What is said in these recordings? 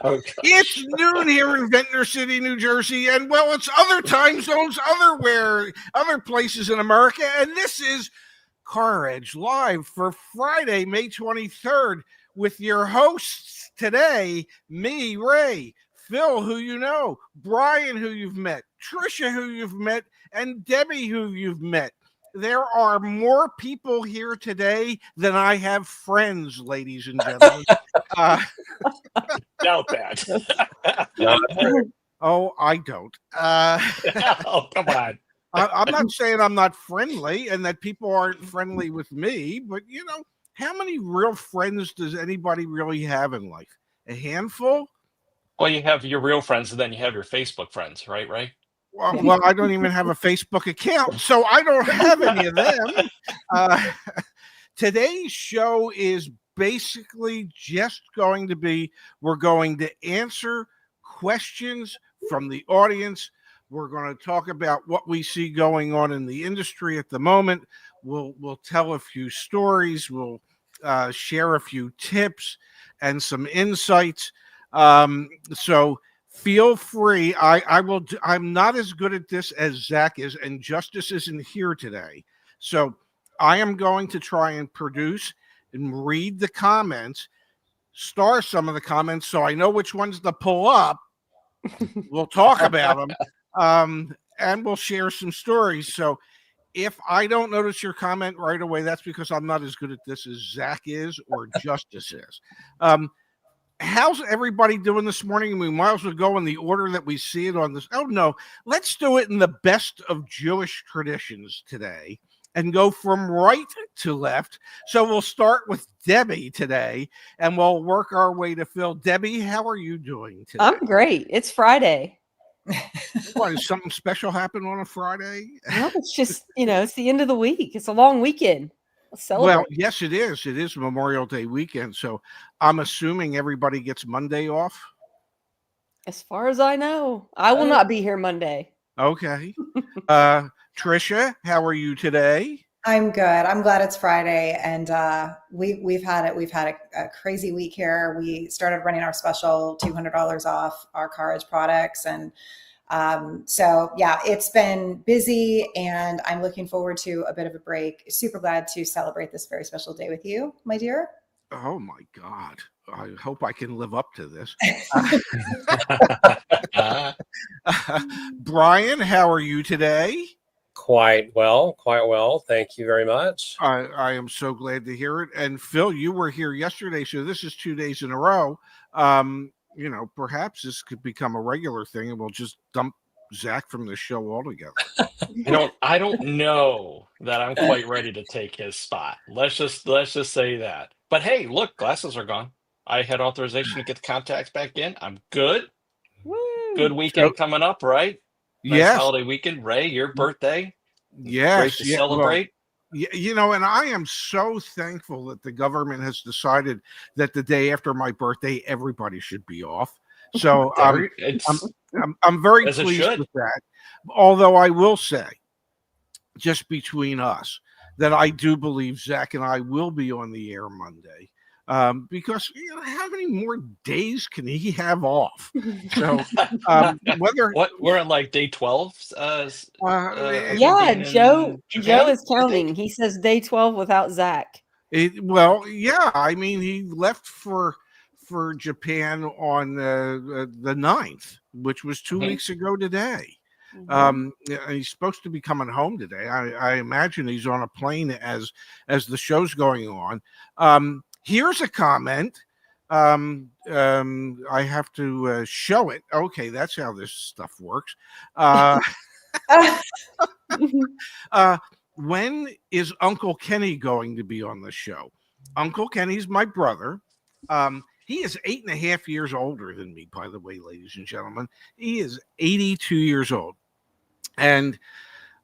Oh, It's noon here in Ventnor City, New Jersey, and well, it's other time zones, other places in America, and this is CarEdge live for Friday, May 23rd, with your hosts today, me, Ray, Phil, who you know, Brian, who you've met, Tricia, who you've met, and Debbie, who you've met. There are more people here today than I have friends, ladies and gentlemen. Doubt that. Oh, I don't. Oh, come on. I'm not saying I'm not friendly and that people aren't friendly with me, but how many real friends does anybody really have in life? A handful? Well, you have your real friends, and then you have your Facebook friends, right? Right? Well, I don't even have a Facebook account, so I don't have any of them. Today's show is basically just going to be, we're going to answer questions from the audience. We're going to talk about what we see going on in the industry at the moment. We'll tell a few stories. We'll share a few tips and some insights. So feel free. I will. I'm not as good at this as Zach is, and Justice isn't here today. So I am going to try and produce and read the comments, star some of the comments, so I know which ones to pull up. We'll talk about them, and we'll share some stories. So if I don't notice your comment right away, that's because I'm not as good at this as Zach is or Justice is. How's everybody doing this morning? We might as well go in the order that we see it on this. Oh, no. Let's do it in the best of Jewish traditions today and go from right to left. So we'll start with Debbie today, and we'll work our way to Phil. Debbie, how are you doing today? I'm great. It's Friday. What, is something special happen on a Friday? No, it's just, it's the end of the week. It's a long weekend. Well, yes, it is. It is Memorial Day weekend. So I'm assuming everybody gets Monday off. As far as I know, I will not be here Monday. Okay. Tricia, how are you today? I'm good. I'm glad it's Friday, and we've had a crazy week here. We started running our special $200 off our CarEdge products, and so yeah, it's been busy, and I'm looking forward to a bit of a break. Super glad to celebrate this very special day with you, my dear. Oh my God. I hope I can live up to this. Brian, how are you today? Quite well. Thank you very much. I am so glad to hear it. And Phil, you were here yesterday, so this is 2 days in a row. Perhaps this could become a regular thing, and we'll just dump Zach from the show altogether. I don't know that I'm quite ready to take his spot. Let's just say that. But hey, look, glasses are gone. I had authorization to get the contacts back in. I'm good. Woo. Good weekend coming up, right? Nice Yes. holiday weekend. Ray, your birthday. Yes. Great to celebrate. Well, and I am so thankful that the government has decided that the day after my birthday, everybody should be off. So I'm very pleased with that. Although I will say, just between us, that I do believe Zach and I will be on the air Monday. Because how many more days can he have off? So we're on like day 12. Yeah, Joe is counting. He says day 12 without Zach. Yeah. I mean, he left for Japan on the 9th, which was 2 weeks ago today. He's supposed to be coming home today. I imagine he's on a plane as the show's going on. Here's a comment. I have to show it. Okay, that's how this stuff works. When is Uncle Kenny going to be on the show? Uncle Kenny's my brother. He is 8.5 years older than me, by the way, ladies and gentlemen. He is 82 years old. And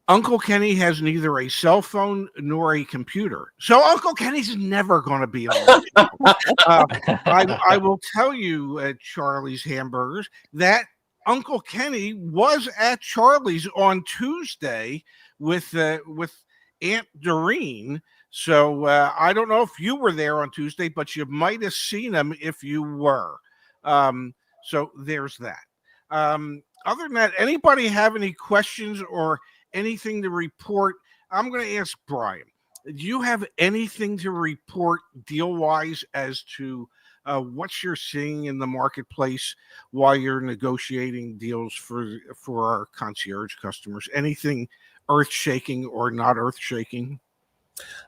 Uncle Kenny has neither a cell phone nor a computer. So Uncle Kenny's never going to be on the show. I will tell you at Charlie's Hamburgers that Uncle Kenny was at Charlie's on Tuesday with Aunt Doreen. So I don't know if you were there on Tuesday, but you might have seen him if you were. So there's that. Other than that, anybody have any questions or anything to report? I'm going to ask Brian. Do you have anything to report deal-wise as to what you're seeing in the marketplace while you're negotiating deals for our concierge customers? Anything earth-shaking or not earth-shaking?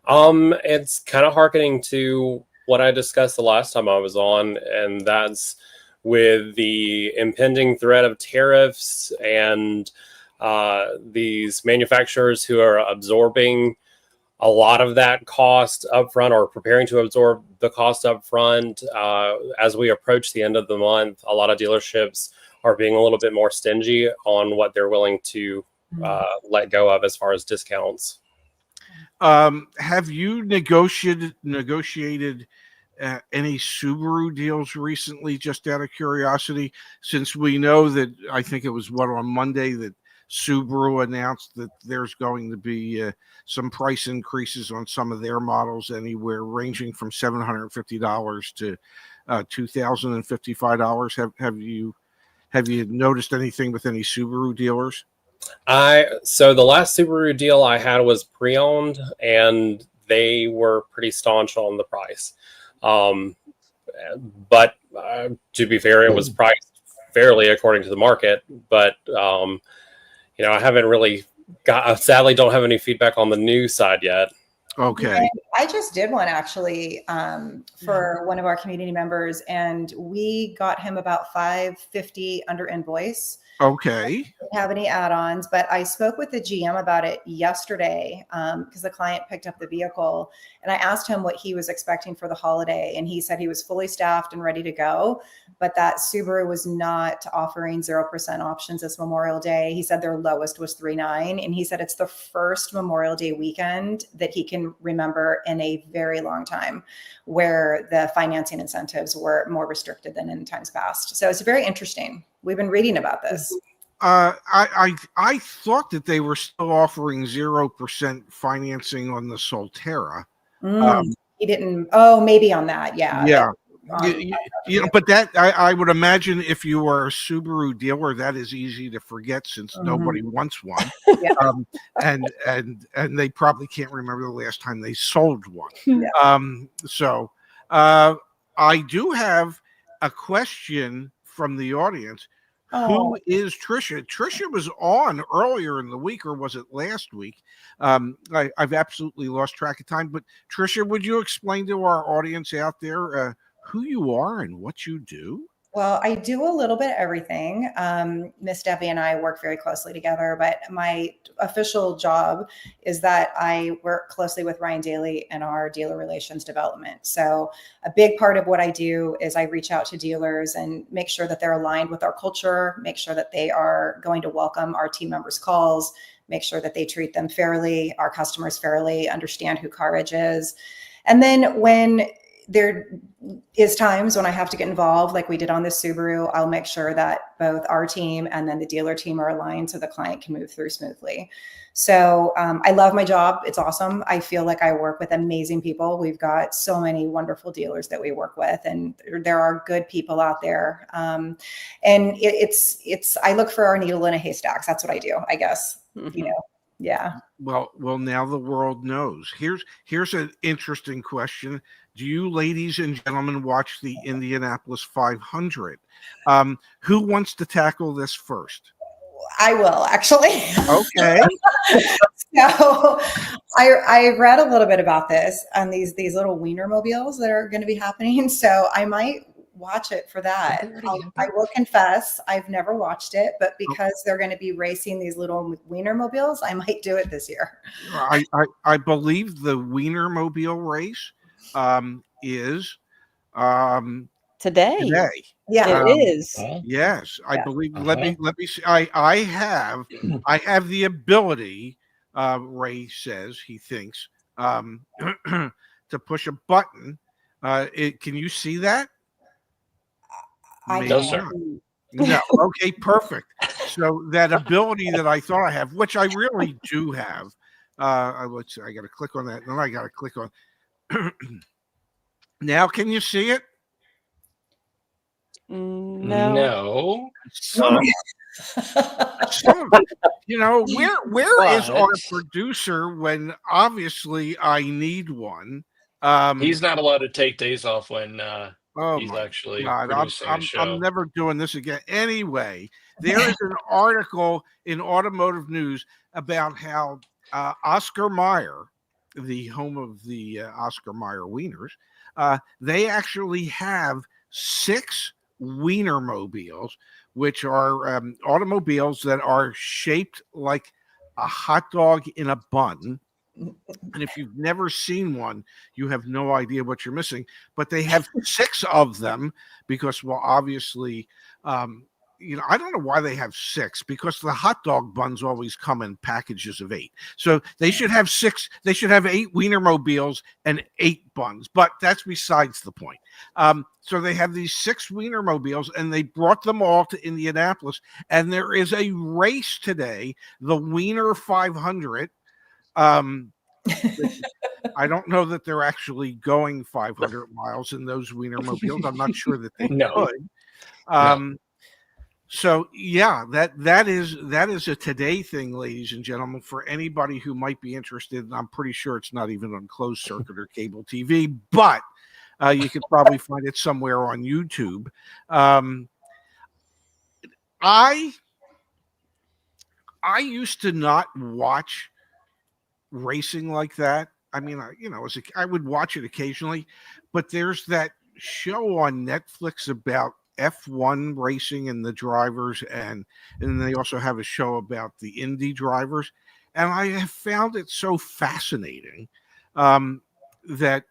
It's kind of hearkening to what I discussed the last time I was on, and that's with the impending threat of tariffs and these manufacturers who are absorbing a lot of that cost upfront or preparing to absorb the cost upfront. As we approach the end of the month, a lot of dealerships are being a little bit more stingy on what they're willing to let go of as far as discounts. Have you negotiated any Subaru deals recently, just out of curiosity, since we know that I think it was on Monday that Subaru announced that there's going to be some price increases on some of their models, anywhere ranging from $750 to $2,055. Have you noticed anything with any Subaru dealers? So the last Subaru deal I had was pre-owned, and they were pretty staunch on the price. But to be fair, it was priced fairly according to the market. But I haven't really sadly don't have any feedback on the new side yet. Okay. And I just did one actually for one of our community members, and we got him about $550 under invoice. Okay. Don't have any add-ons, but I spoke with the GM about it yesterday because the client picked up the vehicle, and I asked him what he was expecting for the holiday, and he said he was fully staffed and ready to go, but that Subaru was not offering 0% options this Memorial Day. He said their lowest was 3.9, and he said it's the first Memorial Day weekend that he can remember in a very long time where the financing incentives were more restricted than in times past. So it's very interesting. We've been reading about this. I thought that they were still offering 0% financing on the Solterra. He didn't. Oh, maybe on that. Yeah. Yeah. But that I would imagine if you are a Subaru dealer, that is easy to forget since nobody wants one. Yeah. And they probably can't remember the last time they sold one. Yeah. So I do have a question from the audience. Who is Tricia? Tricia was on earlier in the week, or was it last week? I've absolutely lost track of time. But Tricia, would you explain to our audience out there who you are and what you do? Well, I do a little bit of everything. Miss Debbie and I work very closely together, but my official job is that I work closely with Ryan Daly in our dealer relations development. So a big part of what I do is I reach out to dealers and make sure that they're aligned with our culture, make sure that they are going to welcome our team members' calls, make sure that they treat them fairly, our customers fairly, understand who CarEdge is. And then when there is times when I have to get involved, like we did on the Subaru, I'll make sure that both our team and then the dealer team are aligned so the client can move through smoothly. So I love my job. It's awesome. I feel like I work with amazing people. We've got so many wonderful dealers that we work with, and there are good people out there. And it's I look for our needle in a haystack. That's what I do, I guess. Yeah. Well, now the world knows. Here's an interesting question. Do you ladies and gentlemen watch the Indianapolis 500? Who wants to tackle this first? I will, actually. Okay. So I read a little bit about this on these little Wienermobiles that are going to be happening. So I might watch it for that. I will confess, I've never watched it, but because they're going to be racing these little Wienermobiles, I might do it this year. I believe the Wienermobile race is today. Yeah, it is. Yes, I believe. Let me see. I have the ability. Ray says he thinks to push a button. Can you see that? No, sir. No. Okay, perfect. So that ability that I thought I have, which I really do have, I got to click on that. Then I got to click on. Now, can you see it? No. No. Some, some, where is our But producer when obviously I need one? he's not allowed to take days off when Oh he's my actually God, producing a I'm show. never doing this again. Anyway, there is an article in Automotive News about how Oscar Mayer, the home of the Oscar Mayer Wieners, they actually have 6 Wienermobiles, which are automobiles that are shaped like a hot dog in a bun. And if you've never seen one, you have no idea what you're missing. But they have 6 of them because, well, obviously, I don't know why they have 6, because the hot dog buns always come in packages of 8. So they should have 6. They should have 8 Wienermobiles and 8 buns. But that's besides the point. So they have these 6 Wienermobiles, and they brought them all to Indianapolis. And there is a race today, the Wiener 500. I don't know that they're actually going 500 miles in those Wienermobiles. I'm not sure that they could. So yeah, that is a today thing, ladies and gentlemen, for anybody who might be interested. And I'm pretty sure it's not even on closed circuit or cable TV, but you could probably find it somewhere on YouTube. I used to not watch racing like that. I mean, I would watch it occasionally, but there's that show on Netflix about F1 racing and the drivers, and they also have a show about the Indy drivers, and I have found it so fascinating that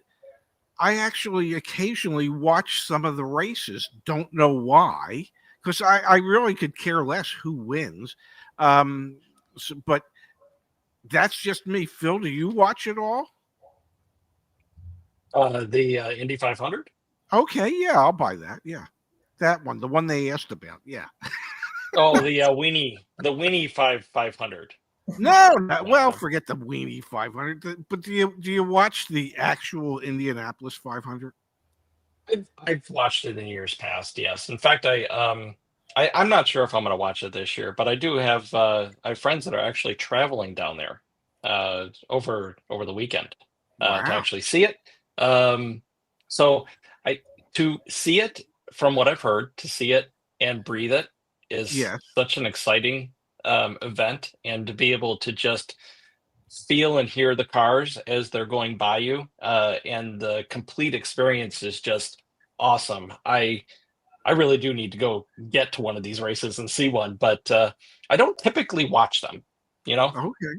I actually occasionally watch some of the races. Don't know why, because I really could care less who wins. But that's just me. Phil, do you watch it all? The Indy 500? Okay, yeah, I'll buy that. Yeah, that one, the one they asked about. Yeah. Oh, the Weenie 500. No, well, forget the Weenie 500. But do you watch the actual Indianapolis 500? I've watched it in years past. Yes, in fact, I'm not sure if I'm going to watch it this year, but I do have I have friends that are actually traveling down there over the weekend to Wow. actually see it. So to see it, from what I've heard, to see it and breathe it is such an exciting event, and to be able to just feel and hear the cars as they're going by you, and the complete experience is just awesome. I really do need to go get to one of these races and see one, but I don't typically watch them, Okay.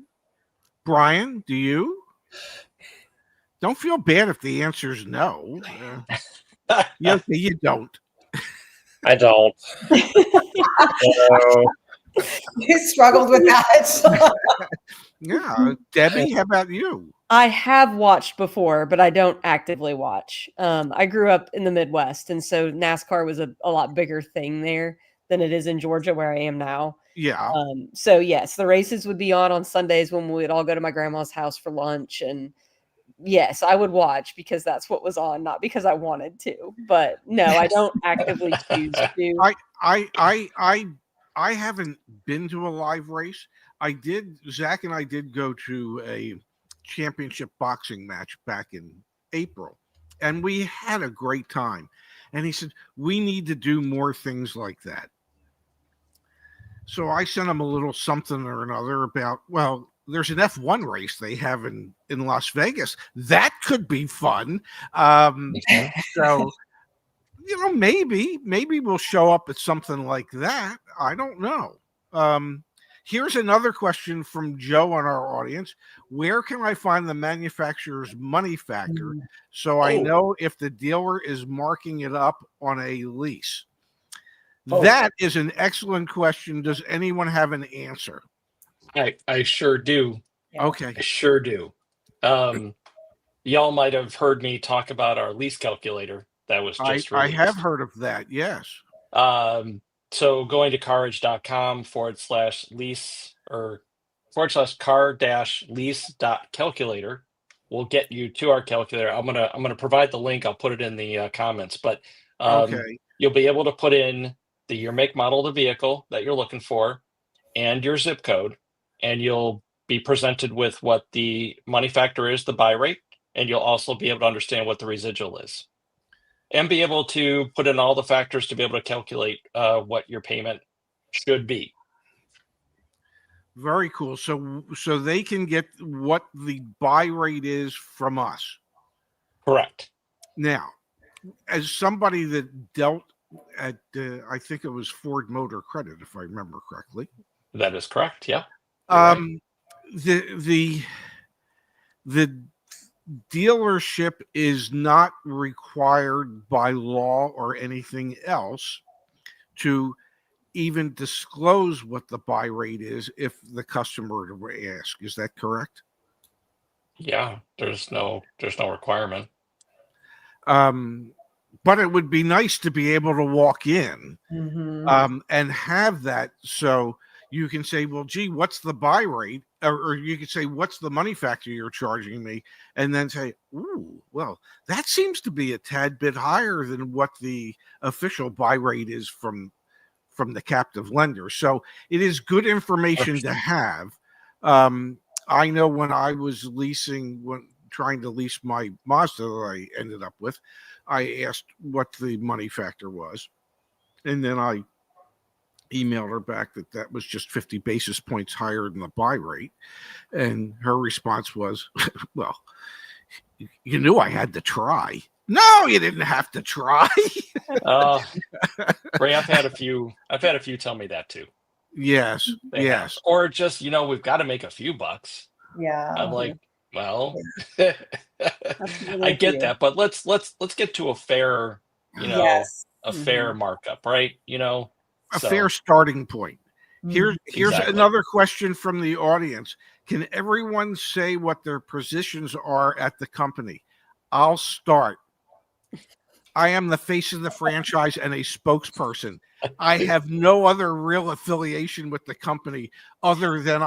Brian, do you? Don't feel bad if the answer is no. You don't. I don't. You struggled with that. Yeah. Debbie, how about you? I have watched before, but I don't actively watch. I grew up in the Midwest, and so NASCAR was a lot bigger thing there than it is in Georgia, where I am now. Yeah. So yes, the races would be on Sundays when we would all go to my grandma's house for lunch, and yes, I would watch because that's what was on, not because I wanted to. But no, I don't actively choose to. I haven't been to a live race. Zach and I did go to a championship boxing match back in April, and we had a great time. And he said, we need to do more things like that. So I sent him a little something or another about, well, there's an F1 race they have in Las Vegas. That could be fun. So, maybe we'll show up at something like that. I don't know. Here's another question from Joe on our audience. Where can I find the manufacturer's money factor so I know if the dealer is marking it up on a lease? That is an excellent question. Does anyone have an answer? I sure do. Okay. I sure do. Y'all might have heard me talk about our lease calculator that was just released. I have heard of that, yes. So going to CarEdge.com/lease or /car-lease.calculator will get you to our calculator. I'm gonna provide the link. I'll put it in the comments. But okay. you'll be able to put in the year, make, model of the vehicle that you're looking for and your zip code, and you'll be presented with what the money factor is, the buy rate, and you'll also be able to understand what the residual is and be able to put in all the factors to be able to calculate what your payment should be. Very cool. So they can get what the buy rate is from us. Correct. Now, as somebody that dealt at, I think it was Ford Motor Credit, if I remember correctly. That is correct. Yeah. Right. The dealership is not required by law or anything else to even disclose what the buy rate is if the customer were to ask. Is that correct? Yeah, there's no requirement. But it would be nice to be able to walk in and have that, so you can say, well, gee, what's the buy rate? Or you could say, what's the money factor you're charging me? And then say, ooh, well, that seems to be a tad bit higher than what the official buy rate is from the captive lender. So it is good information to have. I know when I was trying to lease my Mazda that I ended up with, I asked what the money factor was. And then I emailed her back that was just 50 basis points higher than the buy rate. And her response was, well, you knew I had to try. No, you didn't have to try. Ray, I've had a few tell me that too. Yes. Yes. Or just, we've got to make a few bucks. Yeah. I'm like, well, I get that, but let's get to a fair, fair markup, right? A fair starting point. Here's Exactly. another question from the audience. Can everyone say what their positions are at the company? I'll start. I am the face of the franchise and a spokesperson. I have no other real affiliation with the company other than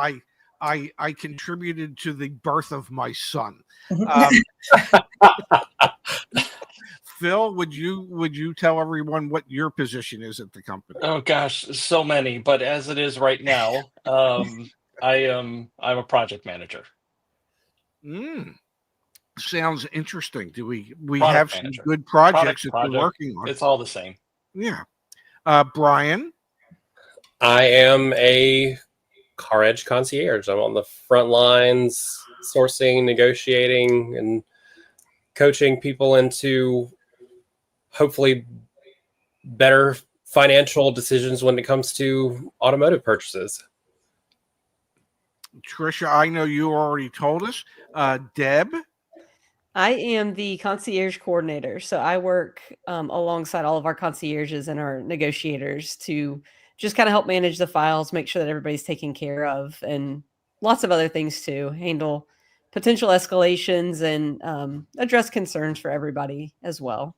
I contributed to the birth of my son. Phil, would you tell everyone what your position is at the company? Oh gosh, so many. But as it is right now, I'm a project manager. Sounds interesting. Do we Product have manager. some good projects that you're working on? It's all the same. Yeah. Brian? I am a CarEdge concierge. I'm on the front lines, sourcing, negotiating, and coaching people into hopefully better financial decisions when it comes to automotive purchases. Tricia, I know you already told us. Deb? I am the concierge coordinator. So I work alongside all of our concierges and our negotiators to just kind of help manage the files, make sure that everybody's taken care of, and lots of other things too. Handle potential escalations and address concerns for everybody as well.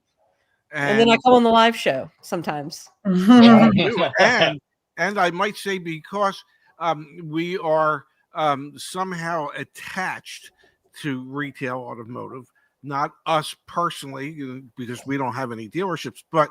And then I come on the live show sometimes. And I might say, because we are somehow attached to retail automotive, not us personally, because we don't have any dealerships, but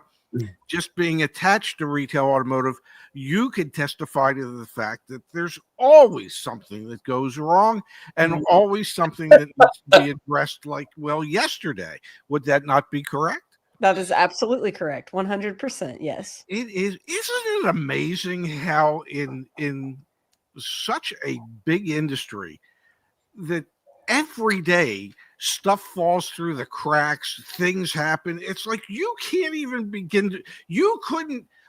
just being attached to retail automotive, you could testify to the fact that there's always something that goes wrong and always something that needs to be addressed, like, well, yesterday. Would that not be correct? That is absolutely correct. 100%. Yes. It is. Isn't it amazing how in such a big industry that every day stuff falls through the cracks, things happen. It's like you can't even begin to,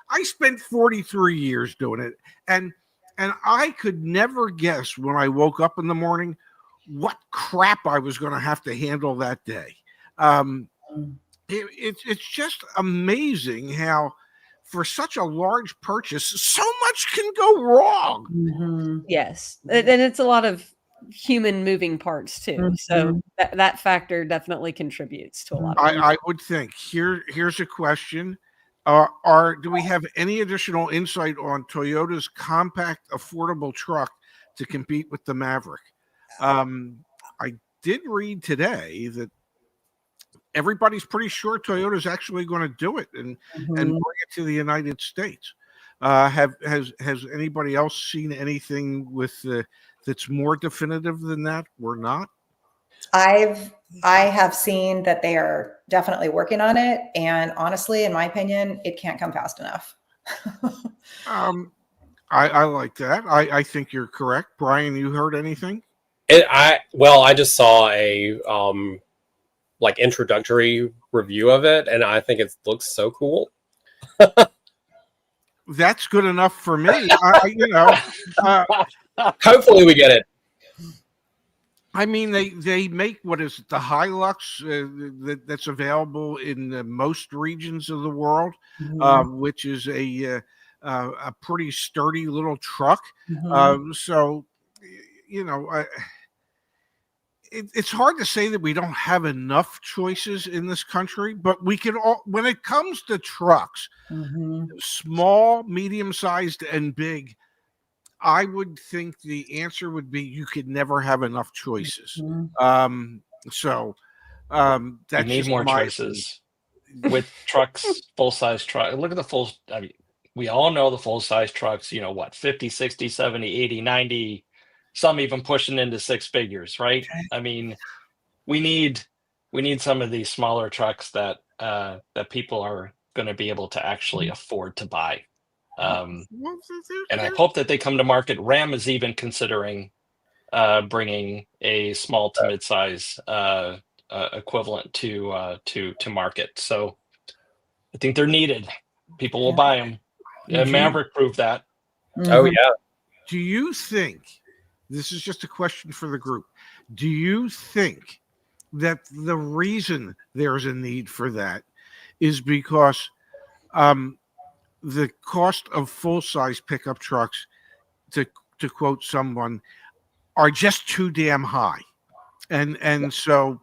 I spent 43 years doing it, and I could never guess when I woke up in the morning what crap I was going to have to handle that day. It's just amazing how for such a large purchase, so much can go wrong. Yes. And it's a lot of human moving parts too. So that factor definitely contributes to a lot of I would think. Here's a question. Do we have any additional insight on Toyota's compact affordable truck to compete with the Maverick? I did read today that everybody's pretty sure Toyota's actually going to do it and bring it to the United States. Has anybody else seen anything with that's more definitive than that or not? I have seen that they are definitely working on it, and honestly, in my opinion, it can't come fast enough. I like that. I think you're correct. Brian, you heard anything? I just saw a like introductory review of it, and I think it looks so cool. That's good enough for me. Hopefully we get it. I mean, they make what is the Hilux that's available in most regions of the world, which is a pretty sturdy little truck. So, it's hard to say that we don't have enough choices in this country, but we can all, when it comes to trucks, small, medium-sized, and big, I would think the answer would be you could never have enough choices. That's need more choices with trucks, full-size truck. Look at the full. I mean, we all know the full-size trucks. 50, 60, 70, 80, 90. Some even pushing into six figures, right? I mean, we need some of these smaller trucks that people are going to be able to actually afford to buy. And I hope that they come to market. Ram is even considering bringing a small to mid-size equivalent to market. So I think they're needed. People will buy them. Maverick proved that. Oh yeah. Do you think? This is just a question for the group. Do you think that the reason there's a need for that is because the cost of full-size pickup trucks, to quote someone, are just too damn high, and so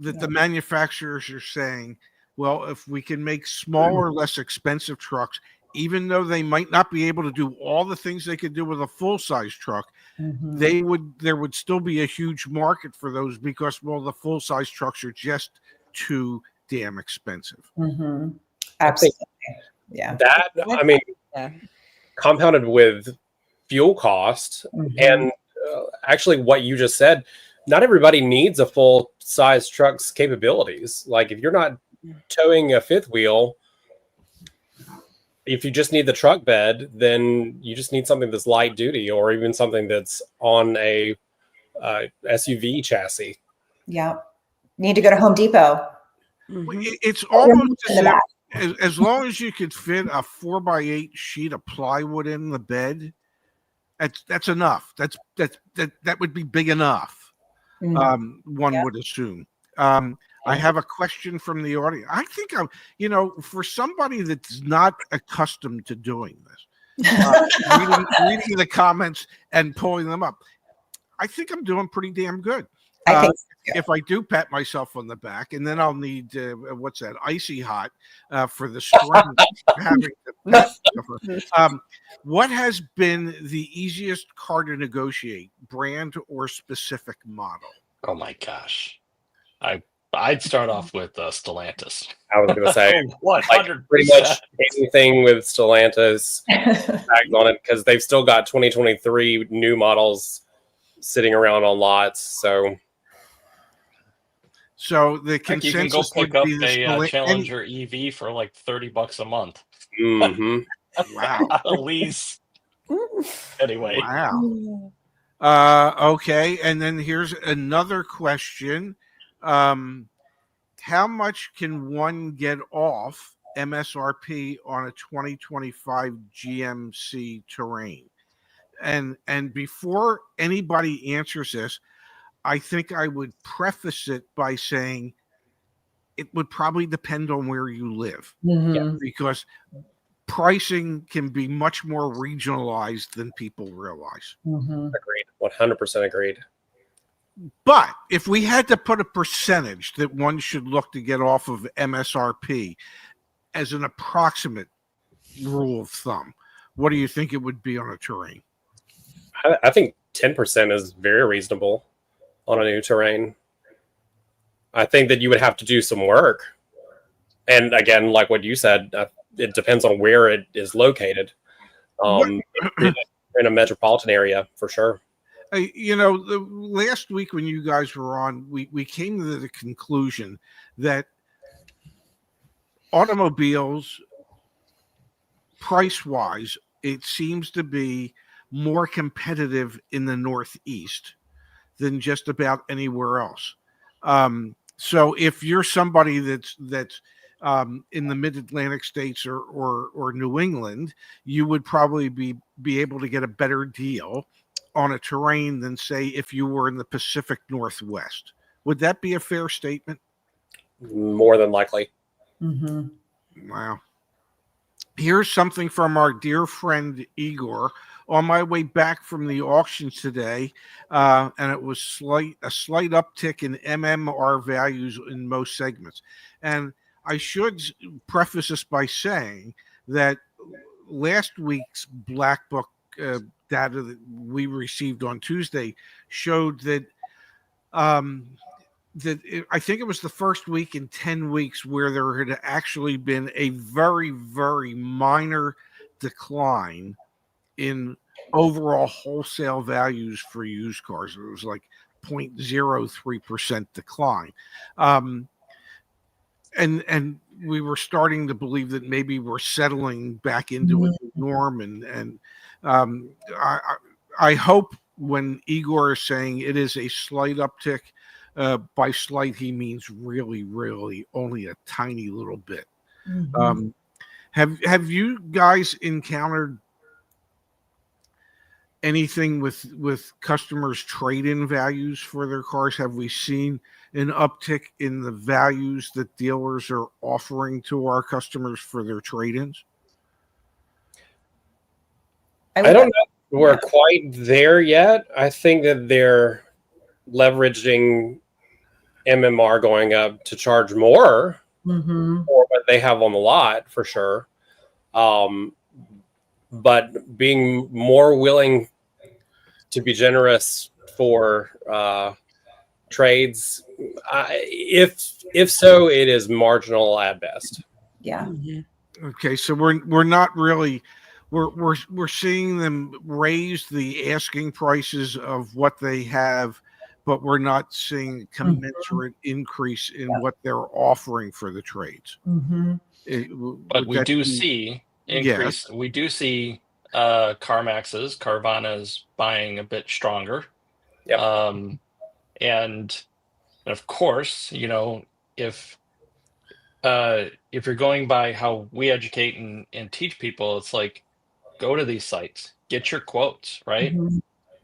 that the manufacturers are saying, well, if we can make smaller, less expensive trucks, even though they might not be able to do all the things they could do with a full-size truck, there would still be a huge market for those because, well, the full-size trucks are just too damn expensive. Absolutely. Yeah. That, I mean, compounded with fuel cost and actually what you just said, not everybody needs a full-size truck's capabilities. Like if you're not towing a fifth wheel, if you just need the truck bed, then you just need something that's light duty or even something that's on a SUV chassis. Yeah. Need to go to Home Depot. It's almost as long as you could fit a 4x8 sheet of plywood in the bed, that's enough. That would be big enough. One would assume. I have a question from the audience. I think for somebody that's not accustomed to doing this, reading the comments and pulling them up, I think I'm doing pretty damn good. I think if I do pat myself on the back, and then I'll need what's that, icy hot for the string. What has been the easiest car to negotiate, brand or specific model? Oh my gosh, I'd start off with Stellantis. I was going to say 100%. Pretty much anything with Stellantis tagged on it because they've still got 2023 new models sitting around on lots. So the consensus you can go pick up a Challenger EV for like $30 a month. Wow. A lease. Anyway. Wow. Okay, and then here's another question. How much can one get off MSRP on a 2025 GMC Terrain? And before anybody answers this, I think I would preface it by saying it would probably depend on where you live, because pricing can be much more regionalized than people realize. Agreed. 100% agreed. But if we had to put a percentage that one should look to get off of MSRP as an approximate rule of thumb, what do you think it would be on a Terrain? I think 10% is very reasonable on a new Terrain. I think that you would have to do some work. And again, like what you said, it depends on where it is located. In a metropolitan area, for sure. The last week when you guys were on, we came to the conclusion that automobiles, price-wise, it seems to be more competitive in the Northeast than just about anywhere else. So if you're somebody that's in the Mid-Atlantic states or New England, you would probably be able to get a better deal on a terrain than, say, if you were in the Pacific Northwest. Would that be a fair statement? More than likely. Mm-hmm. Wow. Here's something from our dear friend Igor. On my way back from the auction today, and it was a slight uptick in MMR values in most segments. And I should preface this by saying that last week's Black Book data that we received on Tuesday showed that I think it was the first week in 10 weeks where there had actually been a very, very minor decline in overall wholesale values for used cars. It was like 0.03% decline. And we were starting to believe that maybe we're settling back into a norm. And I hope when Igor is saying it is a slight uptick, by slight, he means really, really only a tiny little bit. Mm-hmm. Have you guys encountered anything with customers' trade-in values for their cars? Have we seen an uptick in the values that dealers are offering to our customers for their trade-ins? I don't know if we're quite there yet. I think that they're leveraging MMR going up to charge more for what they have on the lot, for sure. But being more willing to be generous for trades, if so, it is marginal at best. Yeah. Okay, so we're not really we're seeing them raise the asking prices of what they have, but we're not seeing commensurate increase in what they're offering for the trades. But we do see increase. Yes. We do see CarMax's, Carvana's buying a bit stronger. Yep. And of course, if you're going by how we educate and teach people, it's like, go to these sites, get your quotes, right?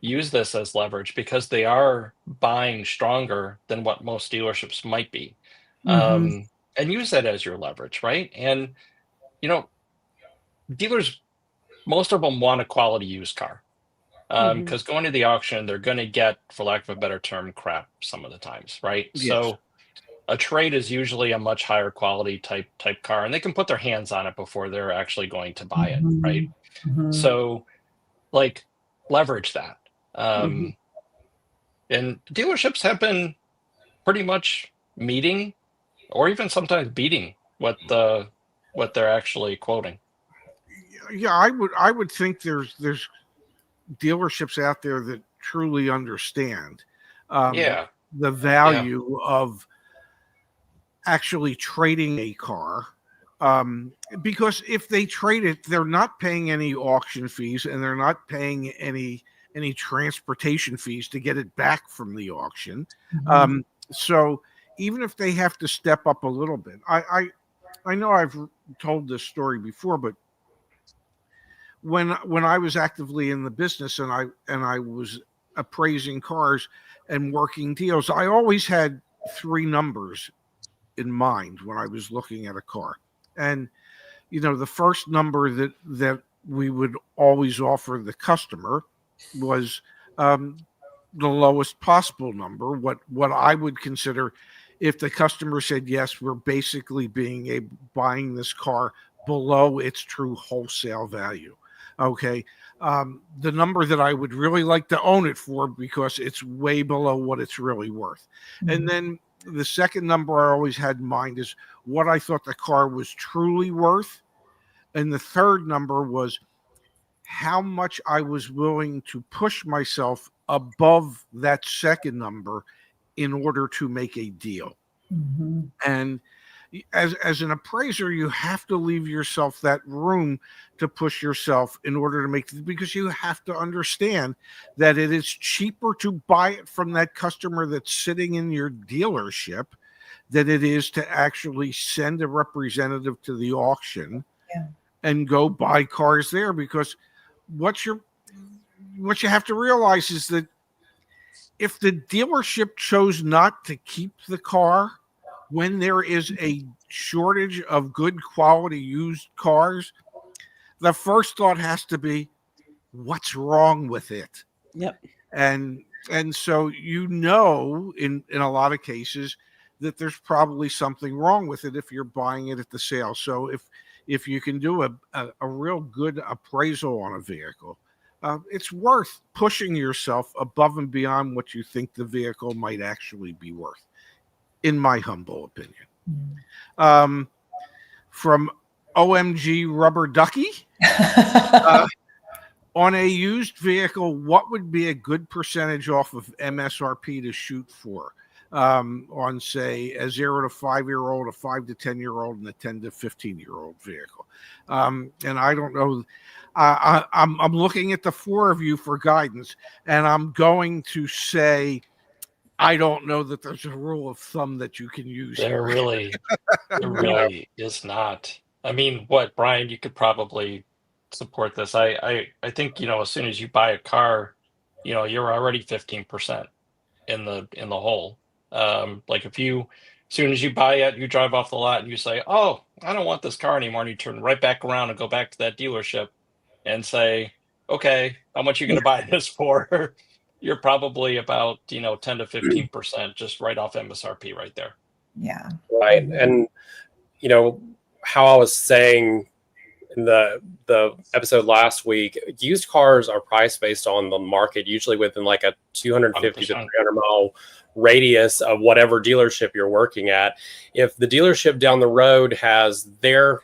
Use this as leverage because they are buying stronger than what most dealerships might be. And use that as your leverage, right? And, dealers, most of them want a quality used car because going to the auction, they're going to get, for lack of a better term, crap some of the times, right? Yes. So a trade is usually a much higher quality type car, and they can put their hands on it before they're actually going to buy it, right? So, like, leverage that. And dealerships have been pretty much meeting, or even sometimes beating, what they're actually quoting. Yeah, I would think there's dealerships out there that truly understand the value of actually trading a car, because if they trade it, they're not paying any auction fees and they're not paying any transportation fees to get it back from the auction. So even if they have to step up a little bit, I know I've told this story before, but when I was actively in the business and I was appraising cars and working deals, I always had three numbers in mind when I was looking at a car. And the first number that we would always offer the customer was the lowest possible number, what I would consider, if the customer said yes, we're basically buying this car below its true wholesale value. Okay. The number that I would really like to own it for, because it's way below what it's really worth. And then The second number I always had in mind is what I thought the car was truly worth. And the third number was how much I was willing to push myself above that second number in order to make a deal. Mm-hmm. And as an appraiser, you have to leave yourself that room to push yourself in order to make, because you have to understand that it is cheaper to buy it from that customer that's sitting in your dealership than it is to actually send a representative to the auction and go buy cars there. Because what you have to realize is that if the dealership chose not to keep the car when there is a shortage of good quality used cars, the first thought has to be, what's wrong with it? Yep. And so, in a lot of cases that there's probably something wrong with it if you're buying it at the sale. So if you can do a real good appraisal on a vehicle, it's worth pushing yourself above and beyond what you think the vehicle might actually be worth, in my humble opinion. From OMG Rubber Ducky, on a used vehicle, what would be a good percentage off of MSRP to shoot for on, say, a 0 to 5-year-old, a 5 to 10-year-old, and a 10 to 15-year-old vehicle? And I don't know. I'm looking at the four of you for guidance, and I'm going to say I don't know that there's a rule of thumb that you can use. There really is not. I mean, what, Brian, you could probably support this. I think, as soon as you buy a car, you're already 15% in the hole. Like as soon as you buy it, you drive off the lot and you say, oh, I don't want this car anymore. And you turn right back around and go back to that dealership and say, okay, how much are you going to buy this for? You're probably about, 10 to 15% just right off MSRP right there. Yeah. Right. And, how I was saying in the episode last week, used cars are priced based on the market, usually within like a 250 to 300 mile radius of whatever dealership you're working at. If the dealership down the road has their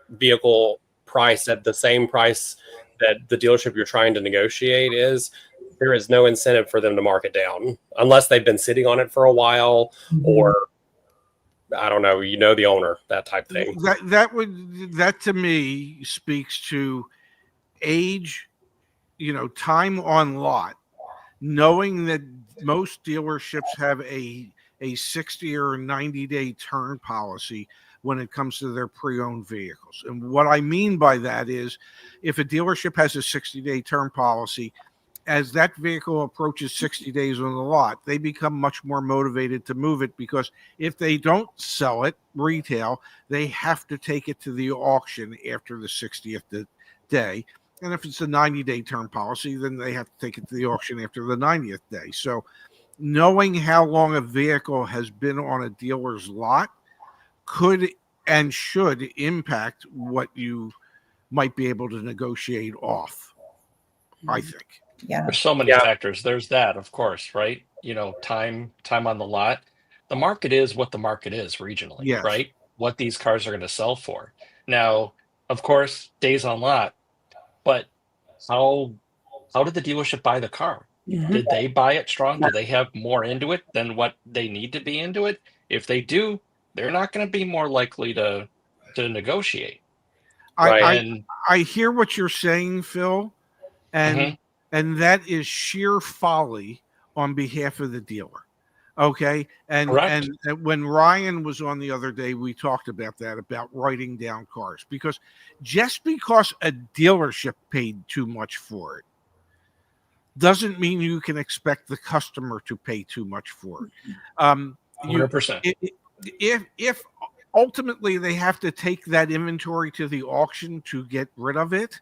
vehicle priced at the same price that the dealership you're trying to negotiate is, there is no incentive for them to mark it down unless they've been sitting on it for a while, or I don't know, the owner, that type of thing. That to me speaks to age, time on lot, knowing that most dealerships have a 60 or 90-day turn policy when it comes to their pre-owned vehicles. And what I mean by that is, if a dealership has a 60-day turn policy, as that vehicle approaches 60 days on the lot, they become much more motivated to move it, because if they don't sell it retail, they have to take it to the auction after the 60th day. And if it's a 90-day term policy, then they have to take it to the auction after the 90th day. So knowing how long a vehicle has been on a dealer's lot could and should impact what you might be able to negotiate off, I think. Yeah. There's so many factors. There's that, of course, right? Time on the lot. The market is what the market is regionally, right? What these cars are going to sell for. Now, of course, days on lot, but how did the dealership buy the car? Mm-hmm. Did they buy it strong? Do they have more into it than what they need to be into it? If they do, they're not going to be more likely to negotiate. I hear what you're saying, Phil, and that is sheer folly on behalf of the dealer. Okay. And when Ryan was on the other day, we talked about that, about writing down cars, because just because a dealership paid too much for it doesn't mean you can expect the customer to pay too much for it. 100%. If ultimately they have to take that inventory to the auction to get rid of it,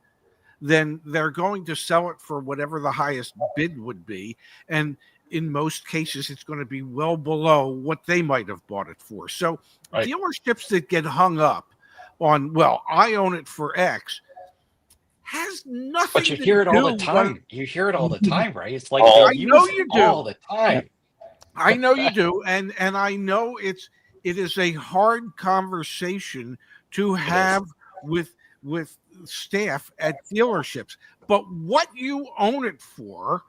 then they're going to sell it for whatever the highest bid would be. And in most cases, it's going to be well below what they might have bought it for. So dealerships that get hung up on, well, I own it for X, has nothing but you to hear it do all the time. You hear it all the time, right? It's like I know you do all the time. I know you do, and I know it is a hard conversation to have with staff at dealerships. But what you own it for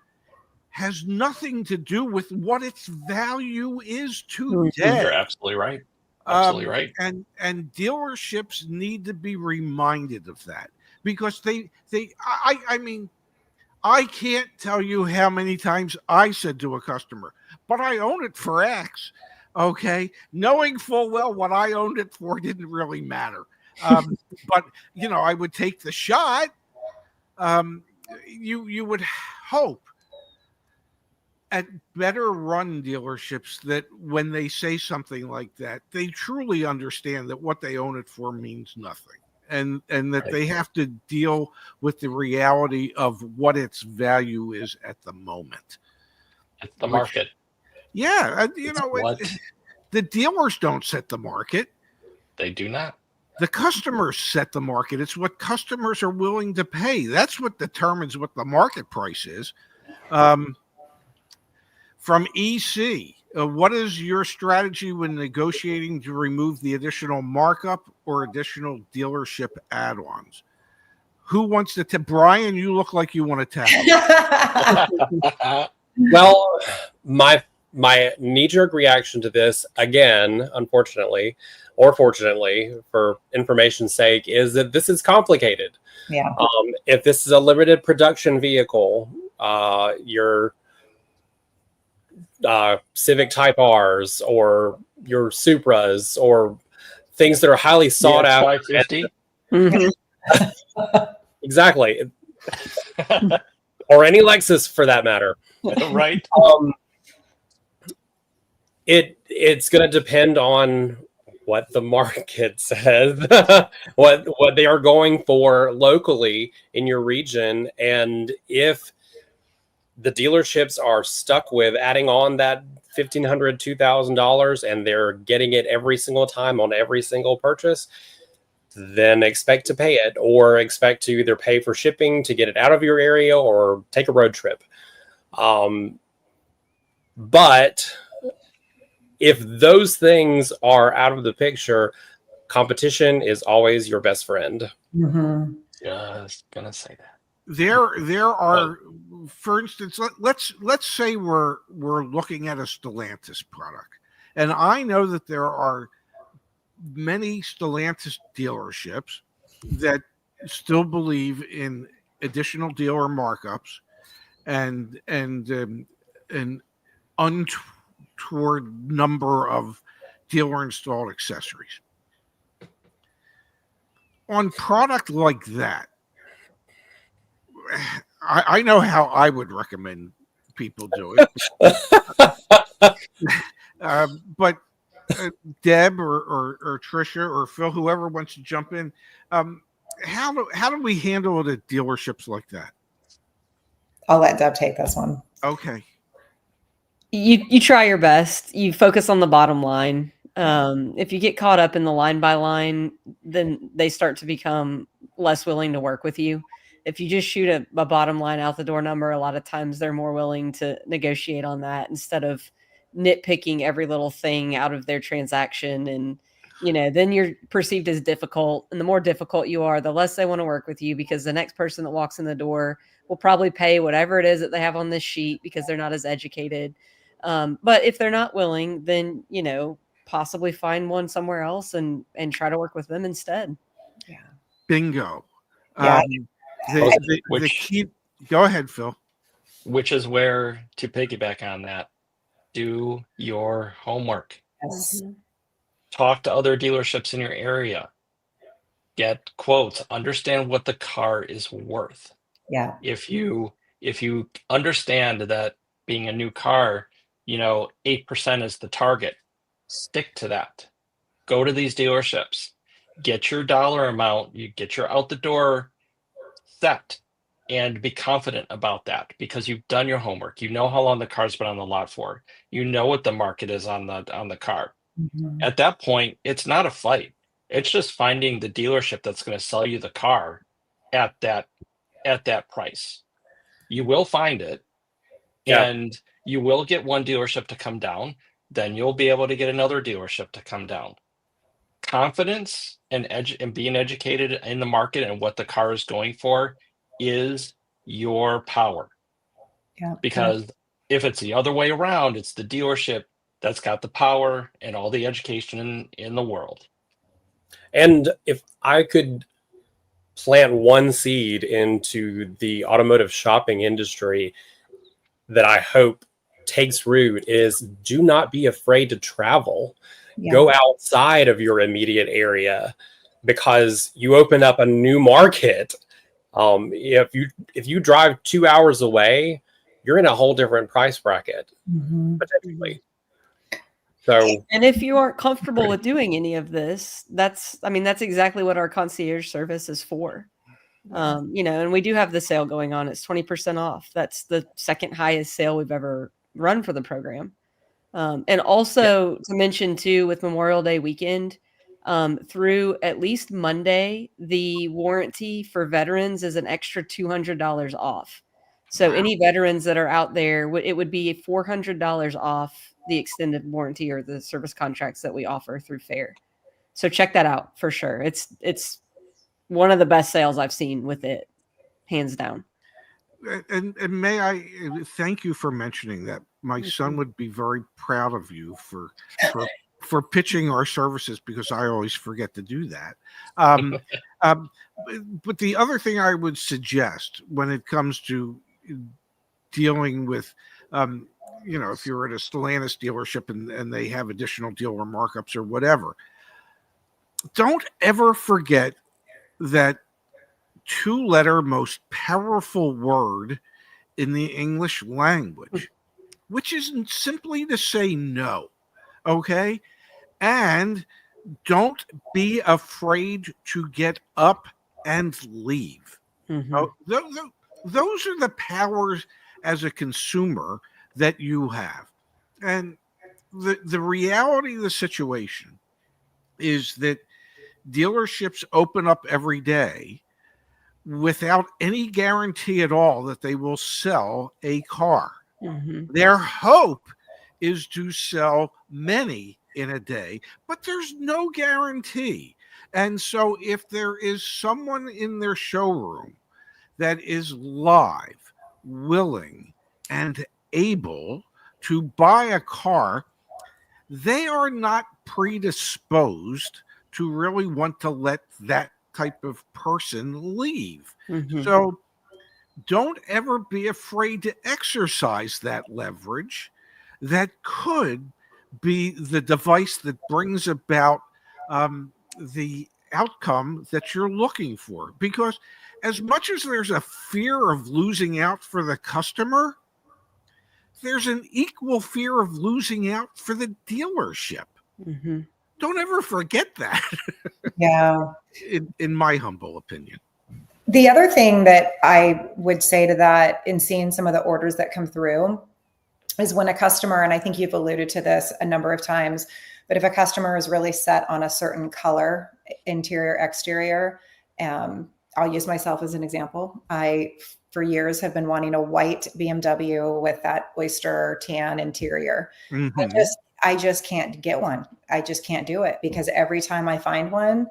has nothing to do with what its value is today. You're absolutely right. Absolutely right. And dealerships need to be reminded of that, because I mean, I can't tell you how many times I said to a customer, but I own it for X. Okay. Knowing full well what I owned it for didn't really matter. But, I would take the shot. You would hope at better run dealerships that when they say something like that, they truly understand that what they own it for means nothing. And that they have to deal with the reality of what its value is at the moment. It's the market. Yeah. The dealers don't set the market. They do not. The customers set the market. It's what customers are willing to pay. That's what determines what the market price is. From EC, what is your strategy when negotiating to remove the additional markup or additional dealership add-ons? Who wants to Brian, you look like you want to tackle. Well, my knee-jerk reaction to this, again, unfortunately, or fortunately, for information's sake, is that this is complicated. Yeah. If this is a limited production vehicle, your Civic Type R's or your Supras or things that are highly sought out. 550. Exactly. Or any Lexus for that matter. Right. It's going to depend on what the market says, what they are going for locally in your region, and if the dealerships are stuck with adding on that $1,500, $2,000, and they're getting it every single time on every single purchase, then expect to pay it, or expect to either pay for shipping to get it out of your area or take a road trip. But if those things are out of the picture, competition is always your best friend. Mm-hmm. Just gonna say that. There are, for instance, let's say we're looking at a Stellantis product, and I know that there are many Stellantis dealerships that still believe in additional dealer markups and an untoward number of dealer installed accessories. On product like that, I know how I would recommend people do it. But Deb or Tricia or Phil, whoever wants to jump in, how do we handle it at dealerships like that? I'll let Deb take this one. Okay. You try your best. You focus on the bottom line. If you get caught up in the line by line, then they start to become less willing to work with you. If you just shoot a bottom line out the door number, a lot of times they're more willing to negotiate on that instead of nitpicking every little thing out of their transaction. And, then you're perceived as difficult. And the more difficult you are, the less they want to work with you, because the next person that walks in the door will probably pay whatever it is that they have on this sheet because they're not as educated. But if they're not willing, then, possibly find one somewhere else and try to work with them instead. Yeah. Bingo. Yeah. The key, go ahead, Phil. Which is where, to piggyback on that, do your homework. Yes. Talk to other dealerships in your area. Get quotes. Understand what the car is worth. Yeah. If you understand that being a new car, 8% is the target, stick to that. Go to these dealerships. Get your dollar amount. You get your out the door set, and be confident about that because you've done your homework. You know how long the car's been on the lot for. You know what the market is on the car. Mm-hmm. At that point, it's not a fight. It's just finding the dealership that's going to sell you the car at that price. You will find it, And you will get one dealership to come down, then you'll be able to get another dealership to come down. Confidence and being educated in the market and what the car is going for is your power. Yeah. Because if it's the other way around, it's the dealership that's got the power and all the education in the world. And if I could plant one seed into the automotive shopping industry that I hope takes root, is do not be afraid to travel. Yeah. Go outside of your immediate area, because you open up a new market. If you drive 2 hours away, you're in a whole different price bracket, potentially. So, and if you aren't comfortable with doing any of this, that's exactly what our concierge service is for. And we do have the sale going on. It's 20% off. That's the second highest sale we've ever run for the program. And also to mention too, with Memorial Day weekend, through at least Monday, the warranty for veterans is an extra $200 off. So any veterans that are out there, it would be $400 off the extended warranty or the service contracts that we offer through FAIR. So check that out for sure. It's one of the best sales I've seen with it, hands down. And may I thank you for mentioning that. My son would be very proud of you for pitching our services, because I always forget to do that. But the other thing I would suggest when it comes to dealing with, if you're at a Stellantis dealership and they have additional dealer markups or whatever, don't ever forget that 2-letter most powerful word in the English language, which is simply to say no. Okay? And don't be afraid to get up and leave. Those are the powers as a consumer that you have. And the reality of the situation is that dealerships open up every day without any guarantee at all that they will sell a car. Their hope is to sell many in a day, but there's no guarantee. And so if there is someone in their showroom that is live, willing, and able to buy a car, they are not predisposed to really want to let that type of person leave. So don't ever be afraid to exercise that leverage that could be the device that brings about the outcome that you're looking for. Because as much as there's a fear of losing out for the customer, there's an equal fear of losing out for the dealership. Don't ever forget that. Yeah. In my humble opinion. The other thing that I would say to that, in seeing some of the orders that come through, is when a customer, and I think you've alluded to this a number of times, but if a customer is really set on a certain color, interior, exterior, I'll use myself as an example. I, for years, have been wanting a white BMW with that oyster tan interior. I just can't get one. I just can't do it, because every time I find one,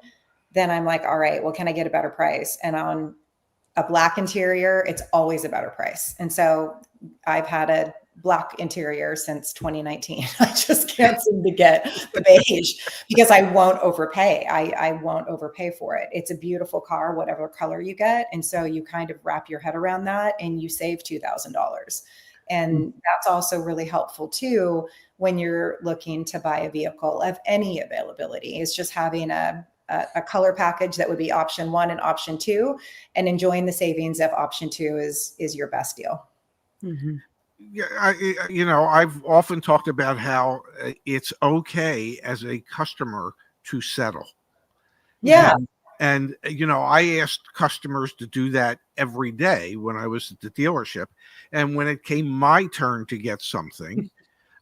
then I'm like, all right, well, can I get a better price? And on a black interior, it's always a better price. And so I've had a black interior since 2019. I just can't seem to get the beige, because I won't overpay. I won't overpay for it. It's a beautiful car, whatever color you get. And so you kind of wrap your head around that and you save $2,000. And that's also really helpful too, when you're looking to buy a vehicle of any availability, is just having a color package that would be option 1 and option 2, and enjoying the savings if option 2 is your best deal. Yeah, I've often talked about how it's okay as a customer to settle. Yeah. And I asked customers to do that every day when I was at the dealership. And when it came my turn to get something,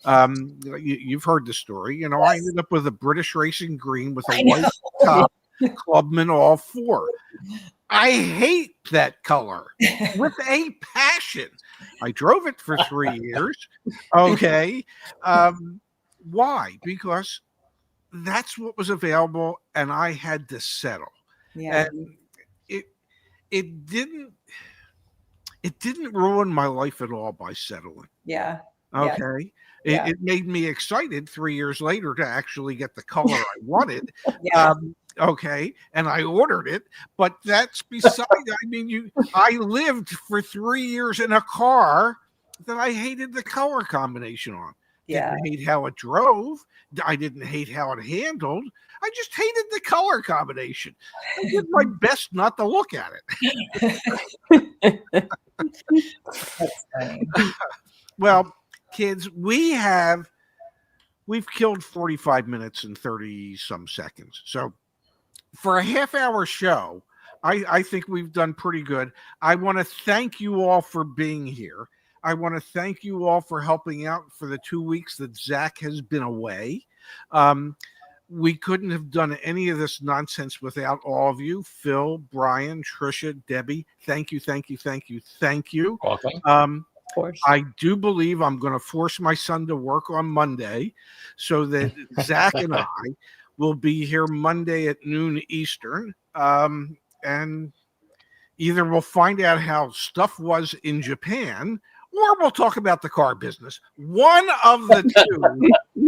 you've heard the story. I ended up with a British Racing Green with a white top, Clubman all 4. I hate that color with a passion. I drove it for 3 years. Okay. Why? Because that's what was available, and I had to settle. Yeah. And it didn't ruin my life at all by settling. Yeah. Okay. Yeah. It made me excited 3 years later to actually get the color I wanted. Yeah. Okay. And I ordered it, but that's beside, I mean, I lived for 3 years in a car that I hated the color combination on. Yeah. Didn't hate how it drove. I didn't hate how it handled. I just hated the color combination. I did my best not to look at it. That's funny. Well, kids, we've killed 45 minutes and 30 some seconds. So for a half-hour show, I think we've done pretty good. I want to thank you all for being here. I want to thank you all for helping out for the 2 weeks that Zach has been away. We couldn't have done any of this nonsense without all of you. Phil, Brian, Tricia, Debbie, thank you, thank you, thank you, thank you. Welcome. Of course. I do believe I'm going to force my son to work on Monday so that Zach and I will be here Monday at noon Eastern. And either we'll find out how stuff was in Japan, or we'll talk about the car business. One of the two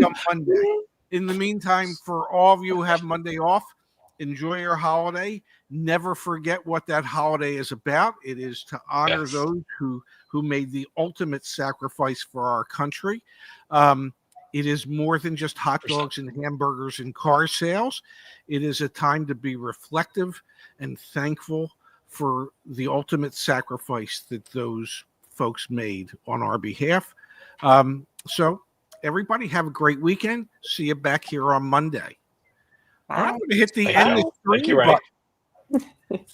come Monday. In the meantime, for all of you who have Monday off, enjoy your holiday. Never forget what that holiday is about. It is to honor those who made the ultimate sacrifice for our country. It is more than just hot dogs and hamburgers and car sales. It is a time to be reflective and thankful for the ultimate sacrifice that those folks made on our behalf. So everybody have a great weekend. See you back here on Monday. I'm going to hit the end of the screen button.